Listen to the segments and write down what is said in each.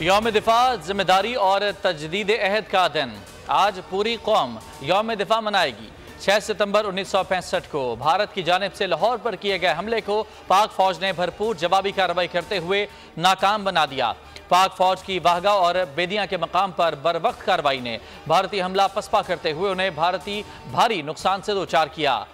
यौम दिफा जिम्मेदारी और तजदीद अहद का दिन। आज पूरी कौम यौम दिफा मनाएगी। 6 सितंबर 1965 को भारत की जानिब से लाहौर पर किए गए हमले को पाक फौज ने भरपूर जवाबी कार्रवाई करते हुए नाकाम बना दिया। पाक फौज की वाहगा और बेदियां के मकाम पर बरवक्त कार्रवाई ने भारतीय हमला पसपा करते हुए उन्हें भारी नुकसान से दो चार किया।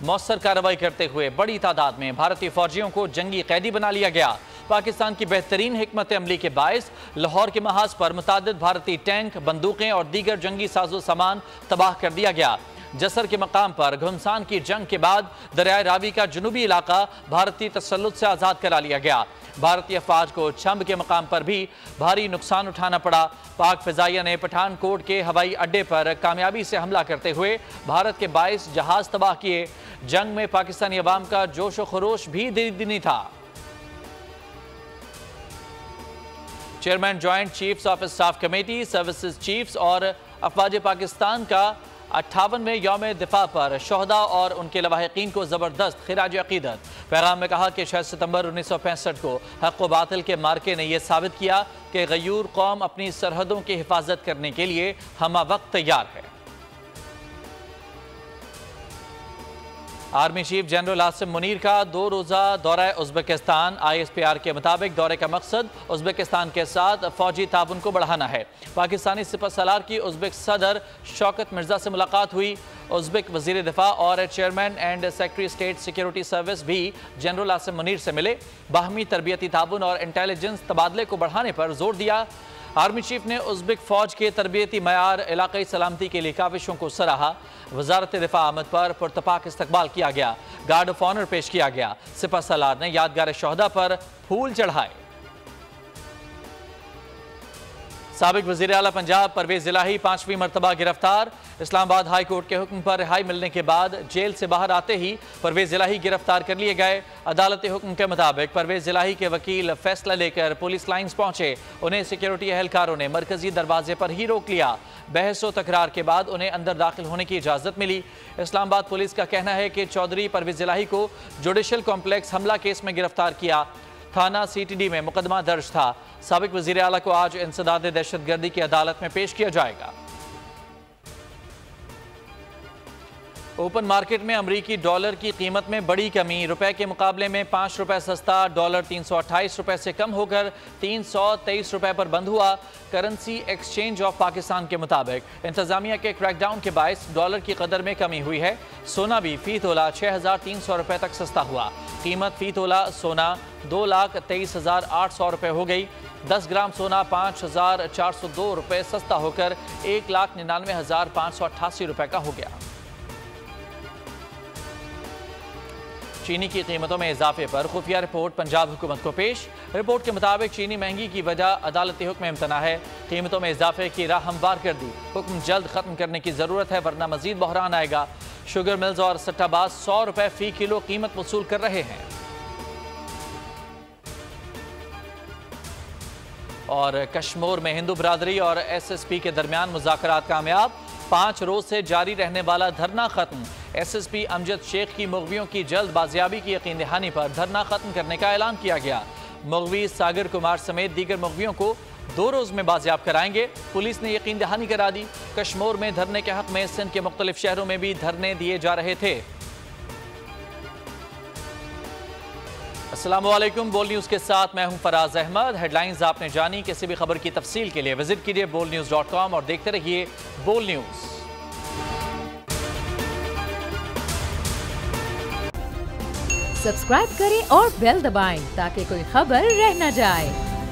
मौसर कार्रवाई करते हुए बड़ी तादाद में भारतीय फौजियों को जंगी कैदी बना लिया गया। पाकिस्तान की बेहतरीन हिकमत अमली के बायस लाहौर के महाज पर मुतादिद भारतीय टैंक, बंदूकें और दीगर जंगी साजो सामान तबाह कर दिया गया। जसर के मकाम पर घुमसान की जंग के बाद दरियाए रावी का जुनूबी इलाका भारतीय तसल्लुत से आज़ाद करा लिया गया। भारतीय फौज को छंब के मकाम पर भी भारी नुकसान उठाना पड़ा। पाक फिजाइया ने पठानकोट के हवाई अड्डे पर कामयाबी से हमला करते हुए भारत के 22 जहाज तबाह किए। जंग में पाकिस्तानी अवाम का जोश व खरोश भी दिनी था। Chairman joint chiefs of staff committee, services chiefs और अफवाज पाकिस्तान का 58वें यौम दिफा पर शोहदा और उनके लवाहिकीन को ज़बरदस्त खिराज अकीदत। पैगाम में कहा कि 6 सितंबर 1965 को हक़ व बातिल के मार्के ने यह साबित किया कि गयूर कौम अपनी सरहदों की हिफाजत करने के लिए हमा वक्त तैयार है। Army chief general Asim Munir का 2 रोज़ा दौरा उज़्बेकिस्तान। ISPR के मुताबिक दौरे का मकसद उज़्बेकिस्तान के साथ फौजी ताबन को बढ़ाना है। पाकिस्तानी सिपहसालार की उज़्बेक सदर शौकत मिर्जा से मुलाकात हुई। उज़्बेक वज़ीर दिफा और chairman and secretary state security service भी जनरल आसिम मुनीर से मिले। बाहमी तरबियती ताबन और इंटेलिजेंस तबादले को बढ़ाने पर जोर दिया। आर्मी चीफ ने उज़्बेक फौज के तरबियती मयार, इलाक़ाई सलामती के लिए काविशों को सराहा। वज़ारत दिफा आमद पर पुरतपाक इस्तकबाल किया गया। गार्ड ऑफ ऑनर पेश किया गया। सिपहसालार ने यादगार शोहदा पर फूल चढ़ाए। साबिक वज़ीर आला पंजाब परवेज़ इलाही 5वीं मरतबा गिरफ्तार। इस्लामाबाद हाई कोर्ट के हुक्म पर रिहाई मिलने के बाद जेल से बाहर आते ही परवेज़ इलाही गिरफ्तार कर लिए गए। अदालती हुक्म के मुताबिक परवेज़ इलाही के वकील फैसला लेकर पुलिस लाइन्स पहुंचे। उन्हें सिक्योरिटी एहलकारों ने मरकजी दरवाजे पर ही रोक लिया। बहस व तकरार के बाद उन्हें अंदर दाखिल होने की इजाज़त मिली। इस्लामाबाद पुलिस का कहना है कि चौधरी परवेज़ इलाही को जुडिशल कॉम्प्लेक्स हमला केस में गिरफ्तार किया। थाना CTD में मुकदमा दर्ज था। साबिक वज़ीर आला को आज इंसदाद दहशतगर्दी की अदालत में पेश किया जाएगा। ओपन मार्केट में अमरीकी डॉलर की कीमत में बड़ी कमी। रुपए के मुकाबले में 5 रुपए सस्ता। डॉलर 328 रुपए से कम होकर 323 रुपए पर बंद हुआ। करेंसी एक्सचेंज ऑफ पाकिस्तान के मुताबिक इंतजामिया के क्रैकडाउन के बायस डॉलर की कदर में कमी हुई है। सोना भी फी तोला 6,300 रुपए तक सस्ता हुआ। कीमत फी तोला सोना 2,23,800 रुपए हो गई। 10 ग्राम सोना 5,402 रुपए सस्ता होकर 1,99,588 रुपए का हो गया। चीनी की कीमतों में इजाफे पर खुफिया रिपोर्ट पंजाब हुकूमत को पेश। रिपोर्ट के मुताबिक चीनी महंगी की वजह अदालती हुक्म इम्तना है। कीमतों में इजाफे की राह हमवार कर दी। हुक्म जल्द खत्म करने की जरूरत है वरना मजीद बहरान आएगा। शुगर मिल्स और सट्टाबाज 100 रुपए फी किलो कीमत वसूल कर रहे हैं। और कश्मीर में हिंदू बरादरी और SSP के दरमियान मुज़ाकरात कामयाब। 5 रोज से जारी रहने वाला धरना खत्म। SSP अमजद शेख की मुग़वियों की जल्द बाजियाबी की यकीन दहानी पर धरना खत्म करने का ऐलान किया गया। मुग़वी सागर कुमार समेत दीगर मुग़वियों को 2 रोज में बाजियाब कराएंगे। पुलिस ने यकीन दहानी करा दी। कश्मीर में धरने के हक में सिंध के मुख्तलिफ शहरों में भी धरने दिए जा रहे थे। अस्सलाम वालेकुम, बोल न्यूज़ के साथ मैं हूं फराज अहमद। हेडलाइंस आपने जानी। किसी भी खबर की तफसील के लिए विजिट कीजिए bolnews.com और देखते रहिए बोल न्यूज़। सब्सक्राइब करें और बेल दबाएं ताकि कोई खबर रह न जाए।